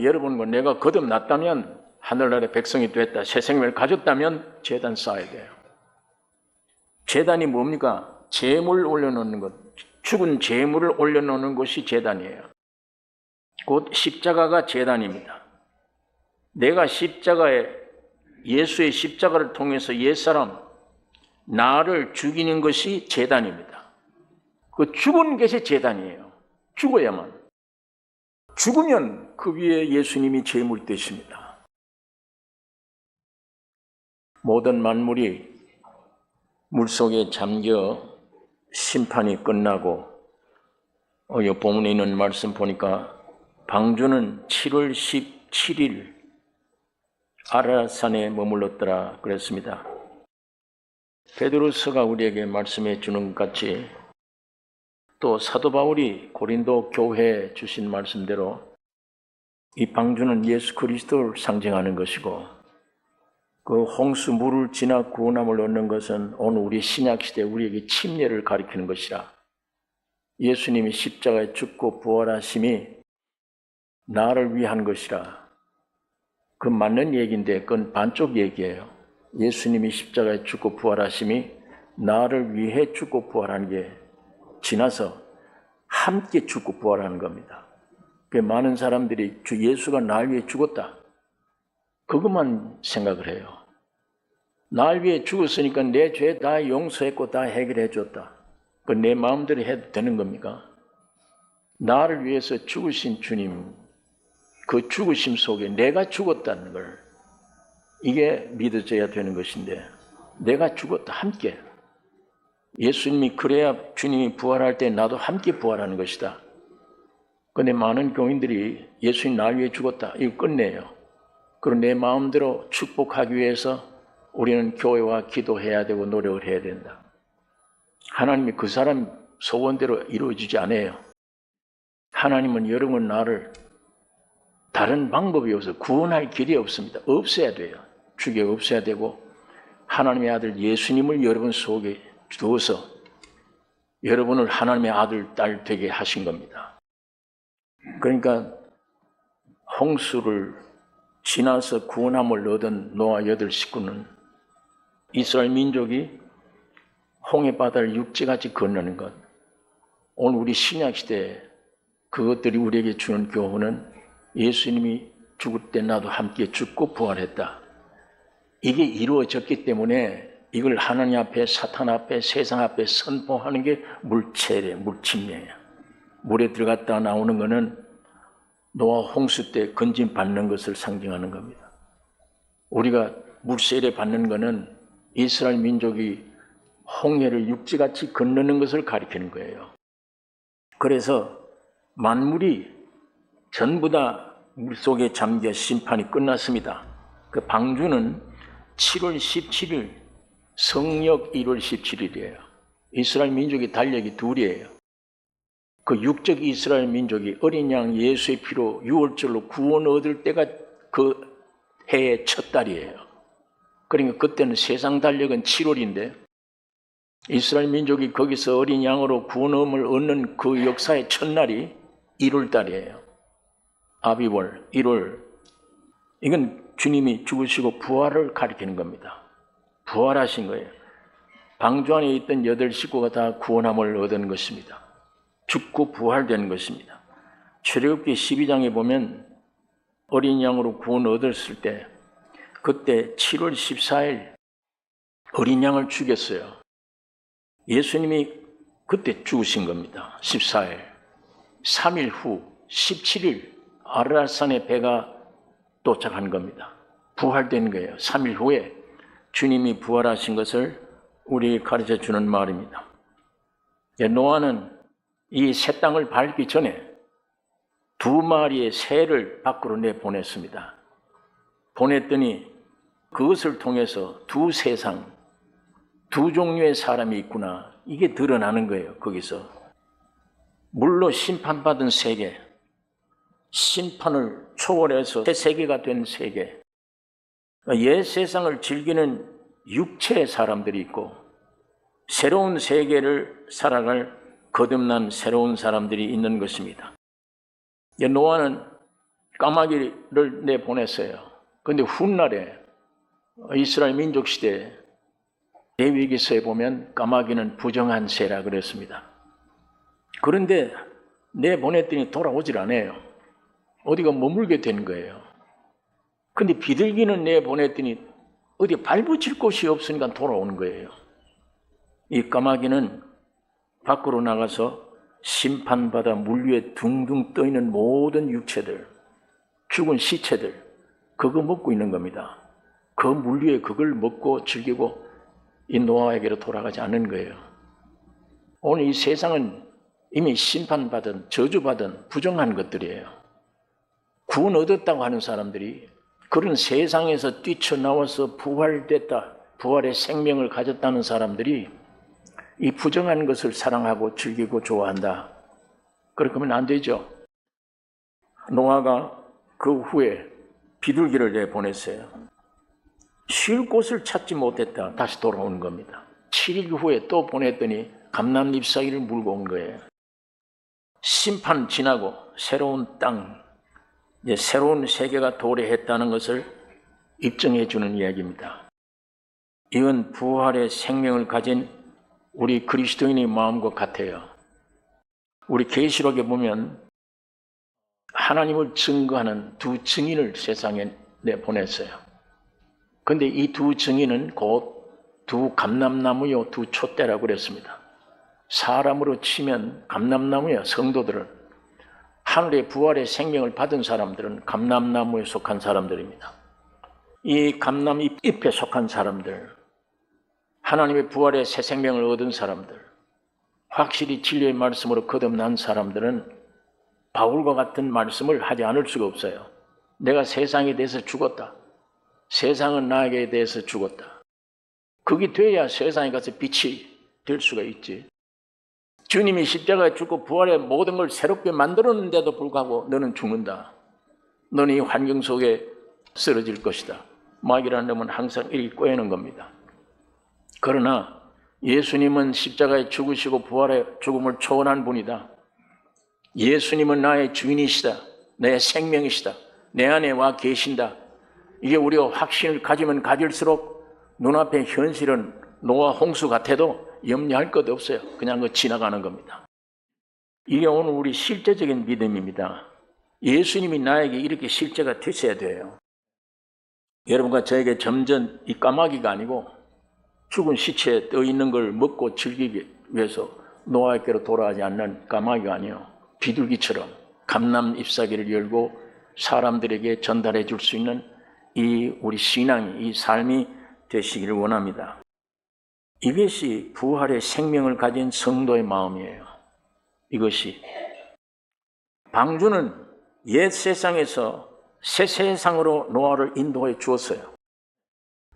여러분과 내가 거듭났다면, 하늘나라의 백성이 됐다, 새 생명을 가졌다면 제단 쌓아야 돼요. 제단이 뭡니까? 제물 올려놓는 것, 죽은 제물을 올려놓는 것이 제단이에요. 곧 십자가가 제단입니다. 내가 예수의 십자가를 통해서 옛사람, 나를 죽이는 것이 제단입니다. 그 죽은 것이 제단이에요. 죽어야만. 죽으면 그 위에 예수님이 제물 되십니다. 모든 만물이 물속에 잠겨 심판이 끝나고, 이 본문에 있는 말씀 보니까 방주는 7월 17일 아라산에 머물렀더라 그랬습니다. 베드로서가 우리에게 말씀해 주는 것 같이 또 사도 바울이 고린도 교회에 주신 말씀대로 이 방주는 예수 그리스도를 상징하는 것이고, 그 홍수 물을 지나 구원함을 얻는 것은 오늘 우리 신약시대에 우리에게 침례를 가리키는 것이라. 예수님이 십자가에 죽고 부활하심이 나를 위한 것이라. 그 맞는 얘기인데 그건 반쪽 얘기예요. 예수님이 십자가에 죽고 부활하심이 나를 위해 죽고 부활한 게 지나서 함께 죽고 부활하는 겁니다. 많은 사람들이 주 예수가 날 위해 죽었다, 그것만 생각을 해요. 날 위해 죽었으니까 내 죄 다 용서했고 다 해결해 줬다, 그 내 마음대로 해도 되는 겁니까? 나를 위해서 죽으신 주님, 그 죽으심 속에 내가 죽었다는 걸, 이게 믿어져야 되는 것인데, 내가 죽었다, 함께. 예수님이 그래야 주님이 부활할 때 나도 함께 부활하는 것이다. 그런데 많은 교인들이 예수님 날 위해 죽었다, 이거 끝내요. 그리고 내 마음대로 축복하기 위해서 우리는 교회와 기도해야 되고 노력을 해야 된다. 하나님이 그 사람 소원대로 이루어지지 않아요. 하나님은 여러분 나를 다른 방법이 없어서 구원할 길이 없습니다. 없어야 돼요. 죽여 없어야 되고, 하나님의 아들 예수님을 여러분 속에 두어서 여러분을 하나님의 아들, 딸 되게 하신 겁니다. 그러니까 홍수를 지나서 구원함을 얻은 노아 8식구는 이스라엘 민족이 홍해바다를 육지같이 건너는 것, 오늘 우리 신약시대에 그것들이 우리에게 주는 교훈은 예수님이 죽을 때 나도 함께 죽고 부활했다, 이게 이루어졌기 때문에 이걸 하나님 앞에, 사탄 앞에, 세상 앞에 선포하는 게 물체래, 물침례야. 물에 들어갔다 나오는 것은 노아 홍수 때 건진 받는 것을 상징하는 겁니다. 우리가 물세례 받는 것은 이스라엘 민족이 홍해를 육지같이 건너는 것을 가리키는 거예요. 그래서 만물이 전부 다 물속에 잠겨 심판이 끝났습니다. 그 방주는 7월 17일, 성력 1월 17일이에요. 이스라엘 민족의 달력이 둘이에요. 그 육적 이스라엘 민족이 어린 양 예수의 피로 6월절로 구원 얻을 때가 그 해의 첫 달이에요. 그러니까 그때는 세상 달력은 7월인데 이스라엘 민족이 거기서 어린 양으로 구원함을 얻는 그 역사의 첫날이 1월 달이에요. 아비월, 1월. 이건 주님이 죽으시고 부활을 가리키는 겁니다. 부활하신 거예요. 방주 안에 있던 8식구가 다 구원함을 얻은 것입니다. 죽고 부활된 것입니다. 출애굽기 12장에 보면 어린 양으로 구원 얻었을 때 그때 7월 14일 어린 양을 죽였어요. 예수님이 그때 죽으신 겁니다. 14일. 3일 후 17일 아라산에 배가 도착한 겁니다. 부활된 거예요. 3일 후에 주님이 부활하신 것을 우리에게 가르쳐 주는 말입니다. 노아는 이 새 땅을 밟기 전에 2마리의 새를 밖으로 내보냈습니다. 보냈더니 그것을 통해서 2 세상, 2 종류의 사람이 있구나, 이게 드러나는 거예요. 거기서 물로 심판받은 세계, 심판을 초월해서 새 세계가 된 세계, 옛 세상을 즐기는 육체의 사람들이 있고 새로운 세계를 살아갈 거듭난 새로운 사람들이 있는 것입니다. 노아는 까마귀를 내보냈어요. 그런데 훗날에 이스라엘 민족 시대 레위기서에 보면 까마귀는 부정한 새라 그랬습니다. 그런데 내보냈더니 돌아오질 않아요. 어디가 머물게 된 거예요. 근데 비둘기는 내보냈더니 어디 발붙일 곳이 없으니까 돌아오는 거예요. 이 까마귀는 밖으로 나가서 심판받아 물 위에 둥둥 떠있는 모든 육체들, 죽은 시체들, 그거 먹고 있는 겁니다. 그 물 위에 그걸 먹고 즐기고 이 노아에게로 돌아가지 않는 거예요. 오늘 이 세상은 이미 심판받은, 저주받은 부정한 것들이에요. 구원 얻었다고 하는 사람들이 그런 세상에서 뛰쳐나와서 부활됐다, 부활의 생명을 가졌다는 사람들이 이 부정한 것을 사랑하고 즐기고 좋아한다. 그렇게 하면 안 되죠. 노아가 그 후에 비둘기를 내보냈어요. 쉴 곳을 찾지 못했다. 다시 돌아오는 겁니다. 7일 후에 또 보냈더니 감람 잎사귀를 물고 온 거예요. 심판 지나고 새로운 땅, 이제 새로운 세계가 도래했다는 것을 입증해 주는 이야기입니다. 이건 부활의 생명을 가진 우리 그리스도인의 마음과 같아요. 우리 계시록에 보면 하나님을 증거하는 두 증인을 세상에 내보냈어요. 그런데 이 두 증인은 곧 두 감람나무요, 두 촛대라고 그랬습니다. 사람으로 치면 감람나무야, 성도들은. 하늘의 부활의 생명을 받은 사람들은 감람나무에 속한 사람들입니다. 이 감람잎에 속한 사람들, 하나님의 부활의 새 생명을 얻은 사람들, 확실히 진리의 말씀으로 거듭난 사람들은 바울과 같은 말씀을 하지 않을 수가 없어요. 내가 세상에 대해서 죽었다. 세상은 나에게 대해서 죽었다. 그게 돼야 세상에 가서 빛이 될 수가 있지. 주님이 십자가에 죽고 부활의 모든 걸 새롭게 만들었는데도 불구하고 너는 죽는다. 너는 이 환경 속에 쓰러질 것이다. 마귀라는 놈은 항상 이렇게 꿰는 겁니다. 그러나 예수님은 십자가에 죽으시고 부활의 죽음을 초월한 분이다. 예수님은 나의 주인이시다. 내 생명이시다. 내 안에 와 계신다. 이게 우리가 확신을 가지면 가질수록 눈앞의 현실은 노아 홍수 같아도 염려할 것 없어요. 그냥 그 지나가는 겁니다. 이게 오늘 우리 실제적인 믿음입니다. 예수님이 나에게 이렇게 실제가 되셔야 돼요. 여러분과 저에게 점점 이 까마귀가 아니고 죽은 시체에 떠 있는 걸 먹고 즐기기 위해서 노아에게로 돌아가지 않는 까마귀가 아니요, 비둘기처럼 감람 잎사귀를 열고 사람들에게 전달해 줄 수 있는 이 우리 신앙이, 이 삶이 되시기를 원합니다. 이것이 부활의 생명을 가진 성도의 마음이에요. 이것이 방주는 옛 세상에서 새 세상으로 노아를 인도해 주었어요.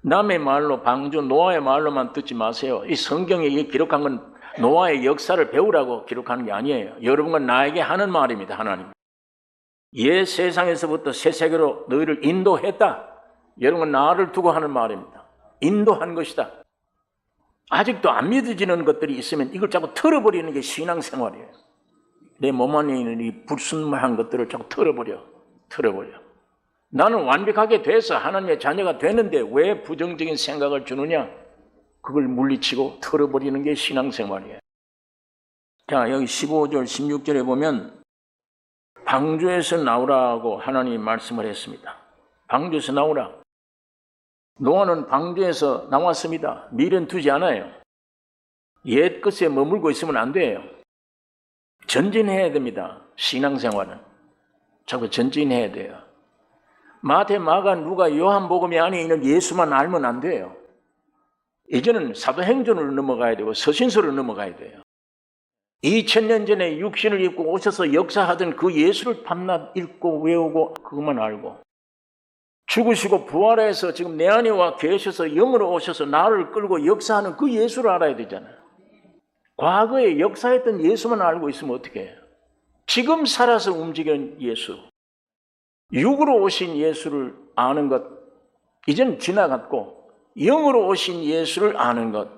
남의 말로 방주, 노아의 말로만 듣지 마세요. 이 성경에 기록한 건 노아의 역사를 배우라고 기록하는 게 아니에요. 여러분과 나에게 하는 말입니다. 하나님. 옛 세상에서부터 새 세계로 너희를 인도했다. 여러분 나를 두고 하는 말입니다. 인도한 것이다. 아직도 안 믿어지는 것들이 있으면 이걸 자꾸 털어버리는 게 신앙생활이에요. 내 몸 안에 있는 이 불순물한 것들을 자꾸 털어버려. 나는 완벽하게 돼서 하나님의 자녀가 되는데 왜 부정적인 생각을 주느냐? 그걸 물리치고 털어버리는 게 신앙생활이에요. 자, 여기 15절, 16절에 보면 방주에서 나오라고 하나님이 말씀을 했습니다. 방주에서 나오라. 노아는 방주에서 나왔습니다. 미련 두지 않아요. 옛 것에 머물고 있으면 안 돼요. 전진해야 됩니다. 신앙생활은. 자꾸 전진해야 돼요. 마태, 마가, 누가, 요한복음이 안에 있는 예수만 알면 안 돼요. 이제는 사도행전으로 넘어가야 되고 서신서로 넘어가야 돼요. 2000년 전에 육신을 입고 오셔서 역사하던 그 예수를 밤낮 읽고 외우고 그것만 알고, 죽으시고 부활해서 지금 내 안에 와 계셔서 영으로 오셔서 나를 끌고 역사하는 그 예수를 알아야 되잖아요. 과거에 역사했던 예수만 알고 있으면 어떻게 해요? 지금 살아서 움직이는 예수, 육으로 오신 예수를 아는 것, 이제는 지나갔고 영으로 오신 예수를 아는 것,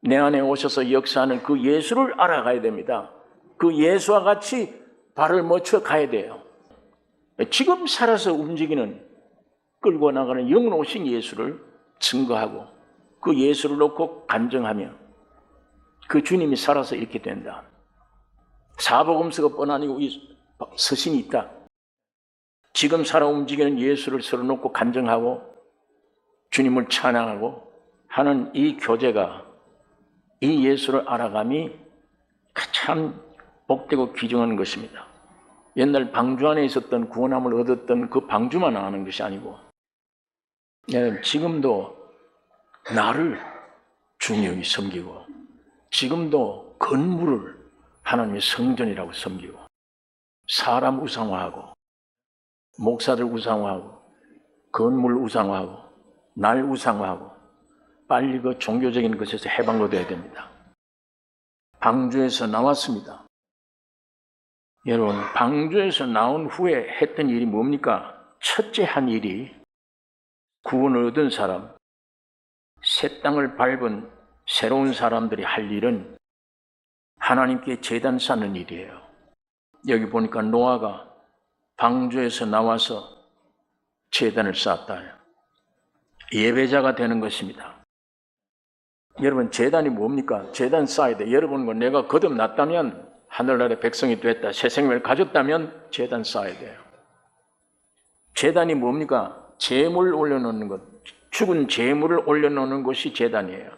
내 안에 오셔서 역사하는 그 예수를 알아가야 됩니다. 그 예수와 같이 발을 맞춰 가야 돼요. 지금 살아서 움직이는 끌고 나가는 영원오신 예수를 증거하고 그 예수를 놓고 간증하며 그 주님이 살아서 이렇게 된다. 사복음서가 뻔하니고 서신이 있다. 지금 살아 움직이는 예수를 서로 놓고 간증하고 주님을 찬양하고 하는 이 교제가 이 예수를 알아감이 참 복되고 귀중한 것입니다. 옛날 방주 안에 있었던 구원함을 얻었던 그 방주만 아는 것이 아니고 지금도 나를 중요히 섬기고 지금도 건물을 하나님의 성전이라고 섬기고 사람 우상화하고 목사들 우상화하고 건물 우상화하고 날 우상화하고 빨리 그 종교적인 것에서 해방되어야 됩니다. 방주에서 나왔습니다. 여러분, 방주에서 나온 후에 했던 일이 뭡니까? 첫째 한 일이 구원을 얻은 사람, 새 땅을 밟은 새로운 사람들이 할 일은 하나님께 제단 쌓는 일이에요. 여기 보니까 노아가 방주에서 나와서 제단을 쌓았다. 예배자가 되는 것입니다. 여러분, 제단이 뭡니까? 제단 쌓아야 돼. 여러분, 내가 거듭났다면 하늘나라의 백성이 됐다. 새 생명을 가졌다면 제단 쌓아야 돼요. 제단이 뭡니까? 제물 올려놓는 것. 죽은 제물을 올려놓는 것이 제단이에요.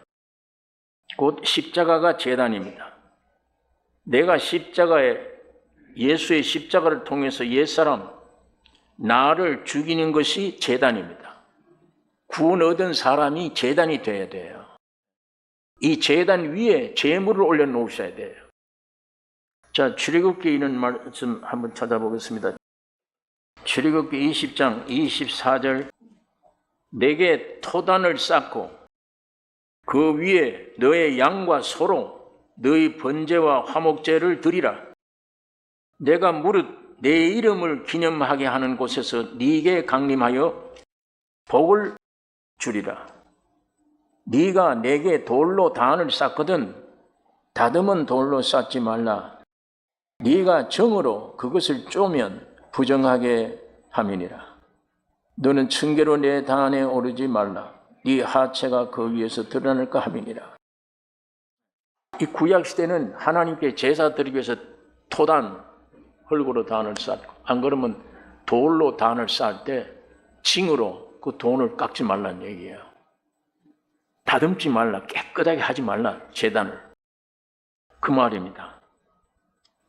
곧 십자가가 제단입니다. 내가 예수의 십자가를 통해서 옛사람, 나를 죽이는 것이 제단입니다. 구원 얻은 사람이 제단이 되어야 돼요. 이 제단 위에 제물을 올려놓으셔야 돼요. 자, 출애굽기에 있는 말씀 한번 찾아보겠습니다. 출애굽기 20장 24절 내게 토단을 쌓고 그 위에 너의 양과 소로 너의 번제와 화목제를 드리라. 내가 무릇 내 이름을 기념하게 하는 곳에서 네게 강림하여 복을 주리라. 네가 내게 돌로 단을 쌓거든 다듬은 돌로 쌓지 말라. 네가 정으로 그것을 쪼면 부정하게 함이니라. 너는 층계로 내 단에 오르지 말라. 네 하체가 그 위에서 드러날까 함이니라. 이 구약시대는 하나님께 제사 드리기 위해서 토단, 흙으로 단을 쌓고 안 그러면 돌로 단을 쌓을 때 징으로 그 돈을 깎지 말라는 얘기예요. 다듬지 말라, 깨끗하게 하지 말라, 제단을. 그 말입니다.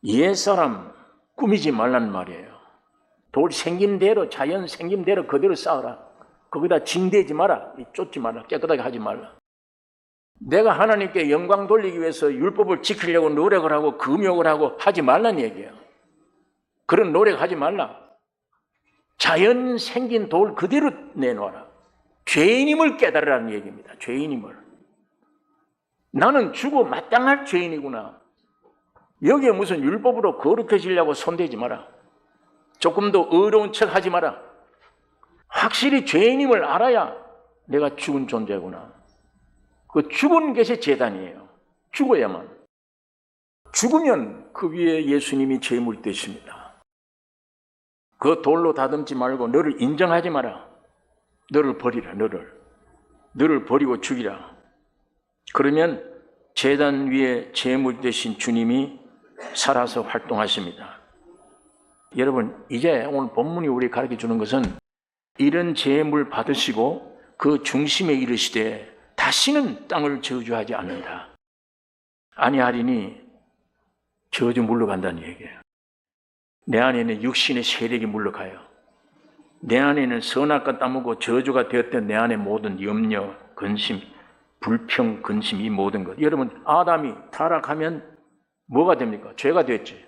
옛사람 꾸미지 말라는 말이에요. 돌 생긴 대로, 자연 생긴 대로 그대로 쌓아라. 거기다 징대지 마라, 쫓지 마라, 깨끗하게 하지 말라. 내가 하나님께 영광 돌리기 위해서 율법을 지키려고 노력을 하고 금욕을 하고 하지 말라는 얘기예요. 그런 노력하지 말라. 자연 생긴 돌 그대로 내놓아라. 죄인임을 깨달으라는 얘기입니다. 죄인임을. 나는 죽어 마땅할 죄인이구나. 여기에 무슨 율법으로 거룩해지려고 손대지 마라. 조금 더 의로운 척 하지 마라. 확실히 죄인임을 알아야 내가 죽은 존재구나. 그 죽은 것이 제단이에요. 죽어야만. 죽으면 그 위에 예수님이 제물 되십니다. 그 돌로 다듬지 말고 너를 인정하지 마라. 너를 버리라. 너를 버리고 죽이라. 그러면 제단 위에 제물 되신 주님이 살아서 활동하십니다. 여러분, 이제 오늘 본문이 우리 가르쳐 주는 것은 이런 제물 받으시고 그 중심에 이르시되 다시는 땅을 저주하지 않는다. 아니하리니 저주 물러간다는 얘기예요. 내 안에는 육신의 세력이 물러가요. 내 안에는 선악과 따먹고 저주가 되었던 내 안의 모든 염려, 근심, 불평, 근심, 이 모든 것. 여러분, 아담이 타락하면 뭐가 됩니까? 죄가 됐지.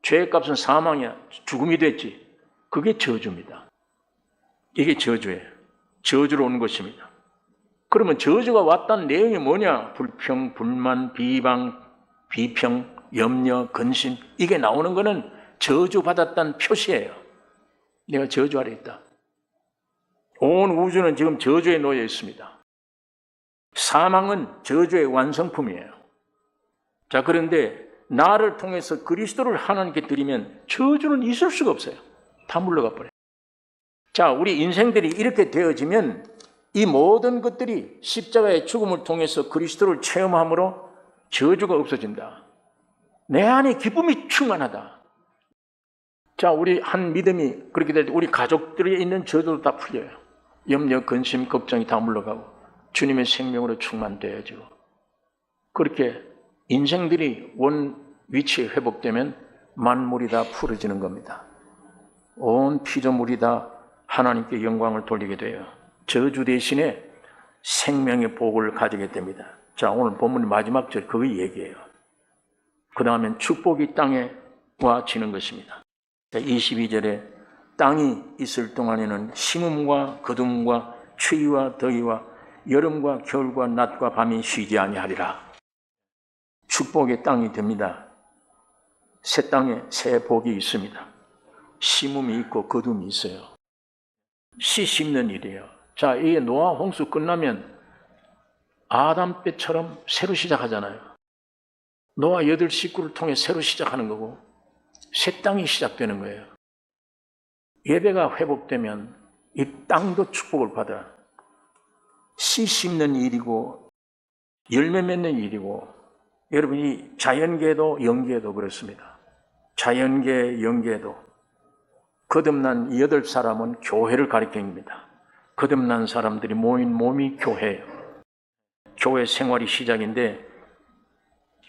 죄의 값은 사망이야. 죽음이 됐지. 그게 저주입니다. 이게 저주예요. 저주로 오는 것입니다. 그러면 저주가 왔다는 내용이 뭐냐? 불평, 불만, 비방, 비평, 염려, 근심. 이게 나오는 거는 저주받았다는 표시예요. 내가 저주 아래 있다. 온 우주는 지금 저주에 놓여 있습니다. 사망은 저주의 완성품이에요. 자, 그런데 나를 통해서 그리스도를 하나님께 드리면 저주는 있을 수가 없어요. 다 물러가 버려요. 자, 우리 인생들이 이렇게 되어지면 이 모든 것들이 십자가의 죽음을 통해서 그리스도를 체험함으로 저주가 없어진다. 내 안에 기쁨이 충만하다. 자, 우리 한 믿음이 그렇게 될 때 우리 가족들이 있는 저주도 다 풀려요. 염려, 근심, 걱정이 다 물러가고 주님의 생명으로 충만되어지고, 그렇게 인생들이 원 위치에 회복되면 만물이 다 풀어지는 겁니다. 온 피조물이 다 하나님께 영광을 돌리게 돼요. 저주 대신에 생명의 복을 가지게 됩니다. 자, 오늘 본문의 마지막 절 그거 얘기해요. 그 다음엔 축복이 땅에 와지는 것입니다. 22절에 땅이 있을 동안에는 심음과 거둠과 추위와 더위와 여름과 겨울과 낮과 밤이 쉬지 아니하리라. 축복의 땅이 됩니다. 새 땅에 새 복이 있습니다. 심음이 있고 거둠이 있어요. 씨 심는 일이에요. 자, 이게 노아 홍수 끝나면 아담 때처럼 새로 시작하잖아요. 노아 8 식구를 통해 새로 시작하는 거고 새 땅이 시작되는 거예요. 예배가 회복되면 이 땅도 축복을 받아. 씨 심는 일이고 열매 맺는 일이고, 여러분이 자연계도 영계도 그렇습니다. 자연계, 영계도 거듭난 8사람은 교회를 가리킵니다. 거듭난 사람들이 모인 몸이 교회예요. 교회 생활이 시작인데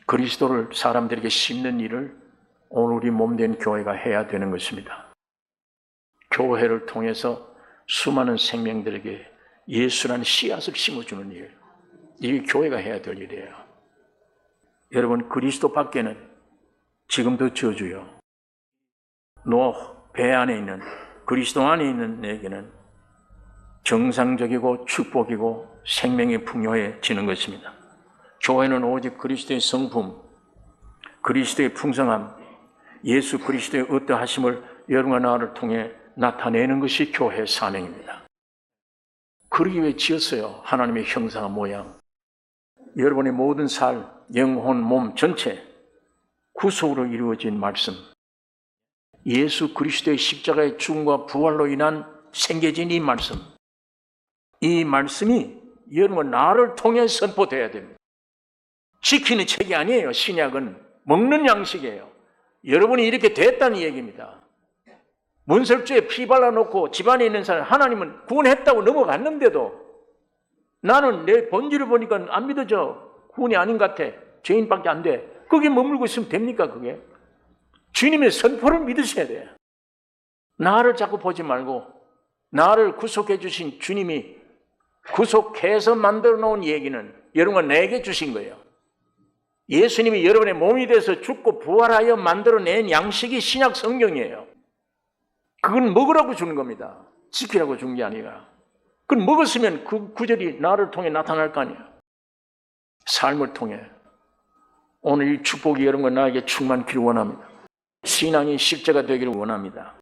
그리스도를 사람들에게 심는 일을 오늘 우리 몸된 교회가 해야 되는 것입니다. 교회를 통해서 수많은 생명들에게 예수라는 씨앗을 심어주는 일, 이게 교회가 해야 될 일이에요. 여러분, 그리스도 밖에는 지금도 저주요. 노아 배 안에 있는, 그리스도 안에 있는 내게는 정상적이고 축복이고 생명이 풍요해지는 것입니다. 교회는 오직 그리스도의 성품, 그리스도의 풍성함, 예수 그리스도의 어떠하심을 여러분과 나를 통해 나타내는 것이 교회의 사명입니다. 그러기 위해 지었어요. 하나님의 형상과 모양. 여러분의 모든 살, 영혼, 몸 전체 구속으로 이루어진 말씀, 예수 그리스도의 십자가의 죽음과 부활로 인한 생겨진 이 말씀, 이 말씀이 여러분 나를 통해 선포돼야 됩니다. 지키는 책이 아니에요. 신약은 먹는 양식이에요. 여러분이 이렇게 됐다는 얘기입니다. 문설주에 피 발라놓고 집안에 있는 사람, 하나님은 구원했다고 넘어갔는데도 나는 내 본질을 보니까 안 믿어져. 구원이 아닌 것 같아. 죄인밖에 안 돼. 거기에 머물고 있으면 됩니까 그게? 주님의 선포를 믿으셔야 돼요. 나를 자꾸 보지 말고 나를 구속해 주신 주님이 구속해서 만들어 놓은 얘기는 여러분과 내게 주신 거예요. 예수님이 여러분의 몸이 돼서 죽고 부활하여 만들어낸 양식이 신약 성경이에요. 그건 먹으라고 주는 겁니다. 지키라고 준 게 아니라. 그건 먹었으면 그 구절이 나를 통해 나타날 거 아니에요. 삶을 통해. 오늘 이 축복이 여러분과 나에게 충만키를 원합니다. 신앙이 십자가 되기를 원합니다.